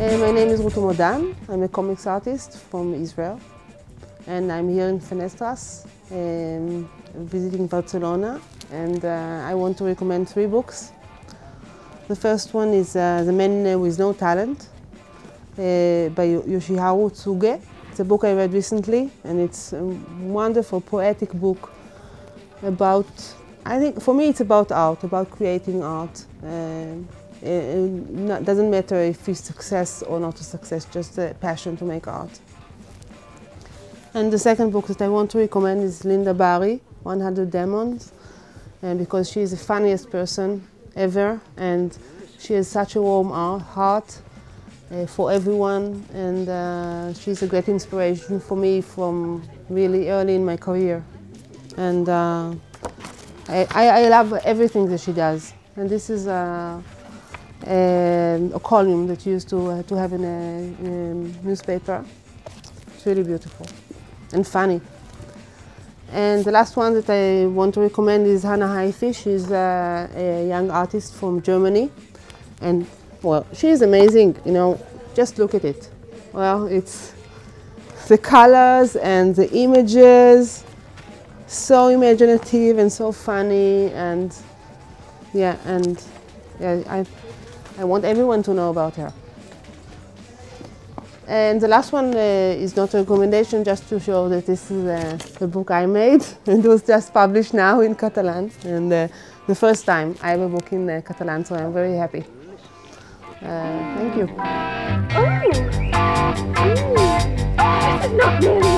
My name is Rutu Modan. I'm a comics artist from Israel, and I'm here in Finestres, visiting Barcelona, and I want to recommend 3 books. The first one is The Man with No Talent by Yoshiharu Tsuge. It's a book I read recently, and it's a wonderful poetic book about, I think for me it's about art, about creating art. It doesn't matter if it's success or not a success, just a passion to make art. And the second book that I want to recommend is Linda Bari, 100 Demons, because she is the funniest person ever, and she has such a warm heart for everyone, and she's a great inspiration for me from really early in my career. And I love everything that she does. And this is a column that you used to have in a newspaper. It's really beautiful and funny. And the last one that I want to recommend is Hannah Haifi. She's a young artist from Germany, and well, she's amazing. You know, just look at it. Well, it's the colors and the images, so imaginative and so funny, and yeah, I want everyone to know about her. And the last one is not a recommendation, just to show that this is the book I made. It was just published now in Catalan, and the first time I have a book in Catalan, so I'm very happy. Thank you. Oh! This is not new.